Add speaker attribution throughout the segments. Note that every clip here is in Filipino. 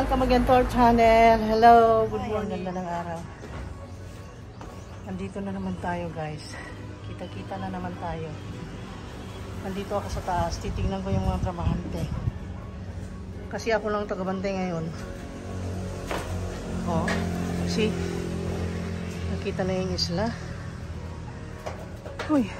Speaker 1: Welcome again to our channel. Hello, good morning. Ganda ng araw. Nandito na naman tayo, guys. Kita-kita na naman tayo. Nandito ako sa taas. Titingnan ko yung mga trabahante. Kasi ako lang tagabantay ngayon. Oh, see? Nakita na yung isla. Uy.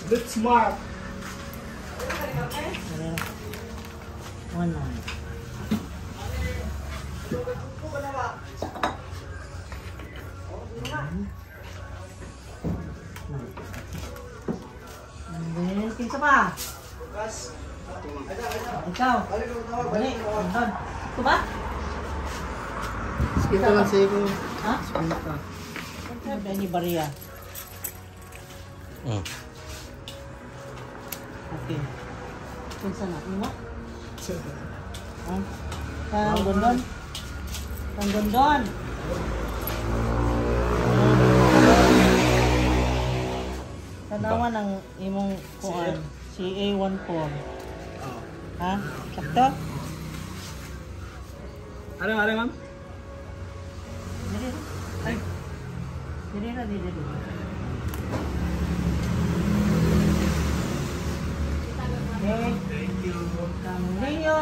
Speaker 2: That's smart.
Speaker 1: 1 Then, kinsa pa? Ikaw. Balik. Nandun. Ito ba?
Speaker 2: Kita lang sa iyo.
Speaker 1: Ha?
Speaker 2: Kita.
Speaker 1: Sabi ni Baria. Okay. Kinsa na? Imo? Kang Gondon? Kang Gondon? Tanawan ang imong kuan. CA14. Ha? Sakto?
Speaker 2: Ano, ma'am?
Speaker 1: Dili. Ay. Dili. Okay.
Speaker 2: Thank you.
Speaker 1: Kamulinyo.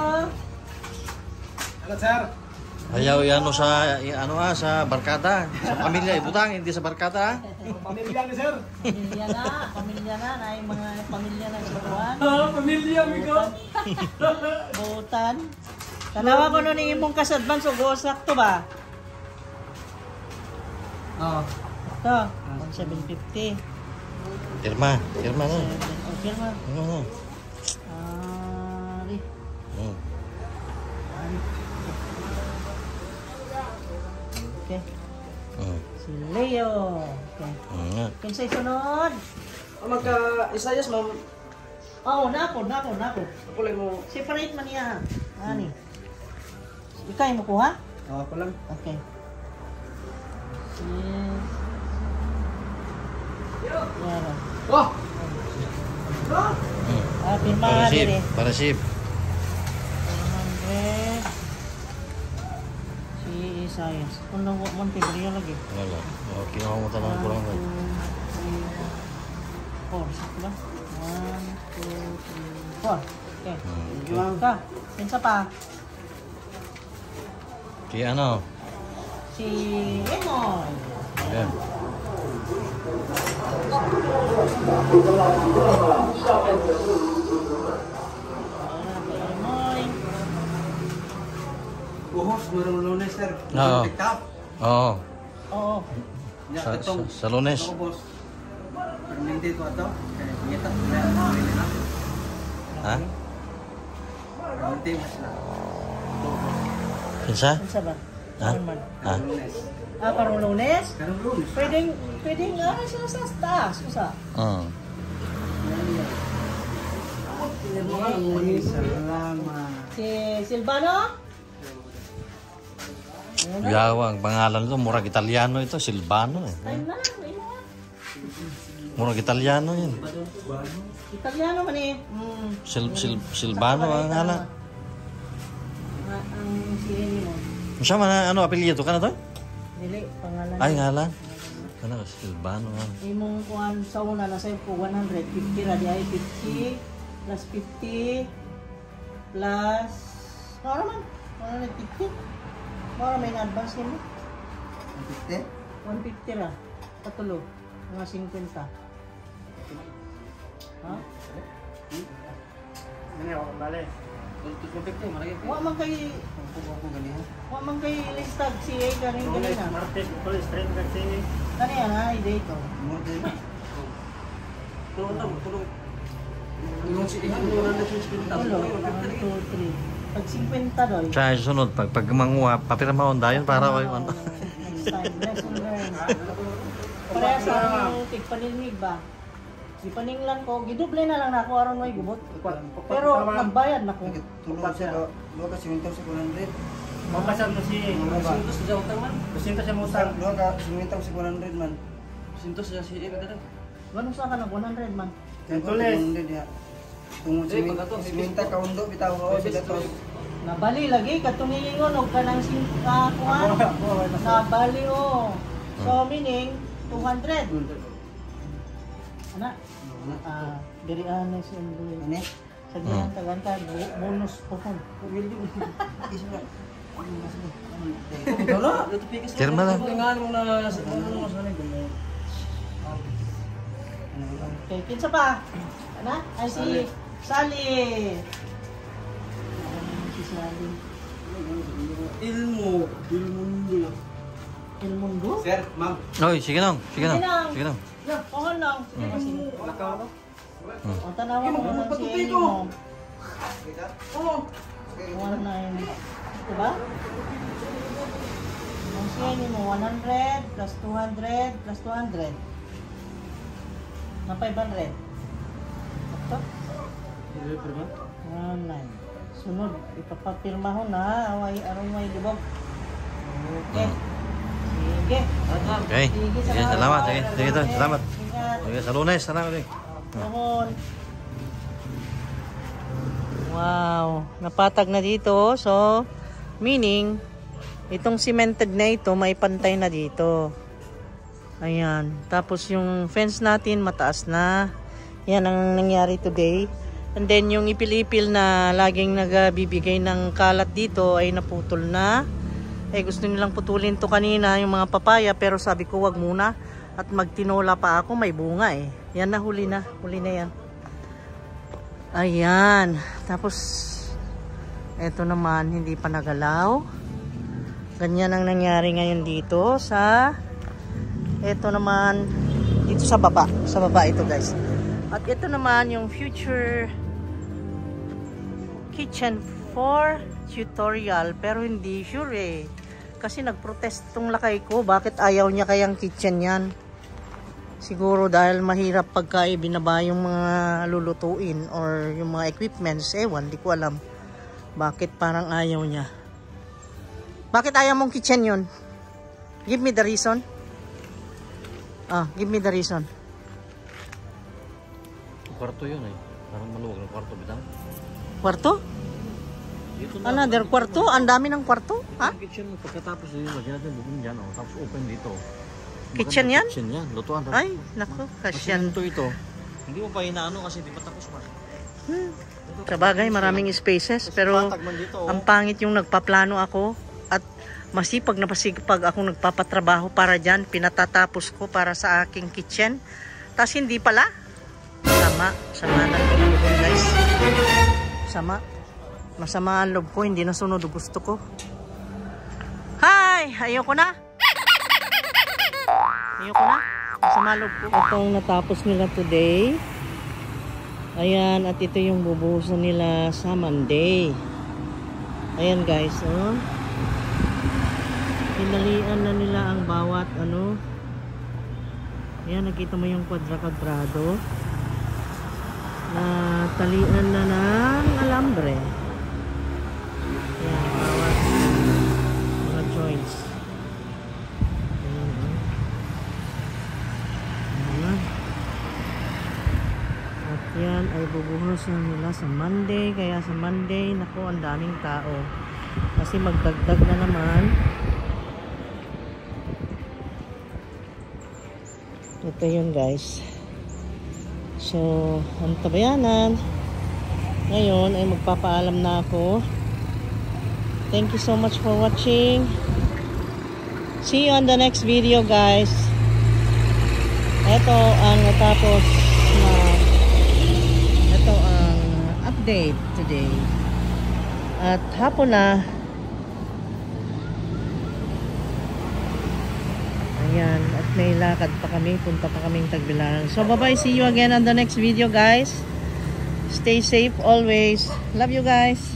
Speaker 2: Ano, sir?
Speaker 3: Ayaw yan sa barkada. Sa pamilya, ibutang, hindi sa barkada.
Speaker 2: Pamilya ni sir.
Speaker 1: Pamilya na, na yung mga pamilya na guluhan.
Speaker 2: Pamilya, amigo.
Speaker 1: Butan. Tanawa ko nun imong kasadban, so go sakto ba?
Speaker 2: Oo.
Speaker 1: Ito, 1,750.
Speaker 3: Firma na.
Speaker 1: Okay ma.
Speaker 3: Oo.
Speaker 1: Ari. Ari. Okay. Si Leo. Okay. Kinsay sunod?
Speaker 2: Magka-isayas, ma'am.
Speaker 1: Oh, nako.
Speaker 2: Ako lang mo.
Speaker 1: Separate man niya. Ani. Ikay mo kuha?
Speaker 2: Ako lang.
Speaker 1: Okay. Yes. Yara.
Speaker 2: Oh!
Speaker 1: Pirma dire.
Speaker 3: Parasib.
Speaker 1: 100. Si Isayas. Kung lang mo February lagi.
Speaker 3: Wala. Kinuha mo tanong ko lang.
Speaker 1: 1, 2, 3, 4. Sakto ba? 1, 2, 3, 4. Okay. Ka. Kinsa pa?
Speaker 3: Si ano?
Speaker 1: Si Emoy.
Speaker 3: Ayan.
Speaker 1: Emoy.
Speaker 2: Buhos, marang lunes, sir.
Speaker 3: Oo.
Speaker 2: TikTok.
Speaker 3: Oo.
Speaker 1: Oo.
Speaker 3: Sa Lunes.
Speaker 2: Ako, boss. Permanente ko ito. Kaya ngita. Kaya pamilya na.
Speaker 3: Ha?
Speaker 2: Permanente mas na.
Speaker 3: Kinsa?
Speaker 1: Kinsa ba?
Speaker 3: Ha?
Speaker 1: Karong
Speaker 3: Ha?
Speaker 2: Lunes.
Speaker 1: karong Lunes?
Speaker 2: Karong lunes.
Speaker 1: Pwedeng sila sa taas. Usa.
Speaker 3: Oo.
Speaker 2: Salamat.
Speaker 1: Si Silvano?
Speaker 3: Yawa, ang pangalan nito, murag Italiano ito, Silvano eh.
Speaker 1: Time na lang.
Speaker 3: Murag Italiano yun.
Speaker 1: Italiano man eh.
Speaker 3: Silvano ang ngalan.
Speaker 1: Ang si Eni mo.
Speaker 3: Siya man, ano, apelyido ka na to?
Speaker 1: Dili, pangalan.
Speaker 3: Ay, ngalan. Ano, Silvano nga.
Speaker 1: Imong kuhan sa una na sa'yo ko 150 ra di ay 50 plus 50 plus ano naman? 150? Mara may na-advance nimo?
Speaker 2: 150?
Speaker 1: 150 ra. Patulo. Mga 50. Ha?
Speaker 2: Ano ako, bale.
Speaker 1: Wa man kay wa man kay listag CA ganing ganina.
Speaker 2: Martes, police train kasi.
Speaker 1: Kani ana ay dito.
Speaker 2: Tulong.
Speaker 1: Tulo. 1 2 3. Pag 50 doy.
Speaker 3: Sa sunod, pag manguha, papirmahon dayon para ko ano.
Speaker 1: Next time, lesson learned. Pareha sa tigpanilmig ba? Ipaninglan ko, giduble na lang nako aron may gubot. Pero nagbayad na ko.
Speaker 4: Tulong sa dua ka 7,100.
Speaker 2: Mapasan mo si... Sintos sa utang man? Sintos sa utang.
Speaker 4: Dua ka 7,100 man.
Speaker 2: Sintos sa si Eva kada.
Speaker 1: Ganun sa ka nag 100 man.
Speaker 4: Tulis. Tungod siminta ka undo bitaw ko sa datos.
Speaker 1: Nabali lagi katong ilingon og kanang kuan. Nabali o. So meaning 200. Ana. Diri honest and
Speaker 4: Ani?
Speaker 1: sa diyan tagantay bonus po kon.
Speaker 4: Isa.
Speaker 3: Kirma lang.
Speaker 2: Tingan mo na sa ano mo sa
Speaker 1: Okay, kinsa pa? Ano? Ay si Sally. Si Sally.
Speaker 4: Ilmu. Ilmundo.
Speaker 1: Ilmundo?
Speaker 4: Sir, ma'am.
Speaker 3: Oy, sige lang. Sige lang.
Speaker 1: Sige lang.
Speaker 3: Sige lang.
Speaker 1: Yeah, pohon lang. Sige kasi.
Speaker 4: Lakaw.
Speaker 1: O, tanawan mo lang si Eli mo. Oo. One nine. Diba? Ang si Eli mo, 100 plus 200 plus 200. Na 500. Ito? 1 9. Sunod, ipapapirma ho na. Away, arumay, libog. Okay. Sige.
Speaker 3: Okay. Sige, salamat. Sige, sige to. Salamat.
Speaker 1: Ingat.
Speaker 3: Sige, sa Lunes. Salamat. Sige.
Speaker 1: Pohon. Wow, napatag na dito. So, meaning, itong cemented na ito, may pantay na dito. Ayan. Tapos yung fence natin, mataas na. Yan ang nangyari today. And then, yung ipil-ipil na laging nagbibigay ng kalat dito ay naputol na. Eh, gusto nilang putulin to kanina, yung mga papaya. Pero sabi ko, wag muna. At magtinola pa ako, may bunga eh. Yan na, huli na. Huli na yan. Ayan. Tapos, eto naman, hindi pa nagalaw. Ganyan ang nangyari ngayon dito sa, eto naman, dito sa baba. Sa baba ito guys. At ito naman yung future kitchen for tutorial. Pero hindi sure eh. Kasi nagprotest tong lakay ko. Bakit ayaw niya kayang kitchen yan? Siguro dahil mahirap pagka ibinaba yung mga lulutuin or yung mga equipments. Ewan, di ko alam. Bakit parang ayaw niya? Bakit ayaw mong kitchen yun? Give me the reason. Give me the reason.
Speaker 3: Kwarto yun eh. Parang maluwag ng kwarto, bitang.
Speaker 1: Kwarto?
Speaker 3: Dito
Speaker 1: Another kwarto? Ang dami ng kwarto? Ha?
Speaker 3: Yung kitchen mo, pagkatapos yun, lagyan natin bukong dyan. Oh. Tapos open dito.
Speaker 1: Kitchen yan?
Speaker 3: Kitchen yan. Lutuan.
Speaker 1: Ay, naku, kasyan.
Speaker 3: Ito. Hindi mo pa inaano kasi di pa tapos pa.
Speaker 1: Sa bagay, maraming spaces. Pero ang pangit yung nagpaplano ako. At masipag na pasipag ako nagpapatrabaho para dyan. Pinatatapos ko para sa aking kitchen. Tapos hindi pala. Sama na loob ko guys. Masama ang loob ko. Hindi nasunod gusto ko. Hi! Ayoko na. Masama loob ko. Ito ang natapos nila today. Ayan. At ito yung bubuhusan nila sa Monday. Ayan guys. Oh. Hinalian na nila ang bawat ano. Ayan. Nakita mo yung kwadra-kwadrado. Na talian na ng alambre. Ayan, bawat mga joints. Ayan. At yan ay bubuhusan nila sa Monday. Kaya sa Monday, naku, ang daming tao. Kasi magdagdag na naman. Ito yun guys. So, ang tabayanan. Ngayon ay magpapaalam na ako. Thank you so much for watching. See you on the next video guys. Ito ang natapos na ito ang update today. At hapon na. Ayan, at may lakad pa kami, punta pa kaming Tagbilaran. So bye bye, see you again on the next video guys. Stay safe always. Love you guys.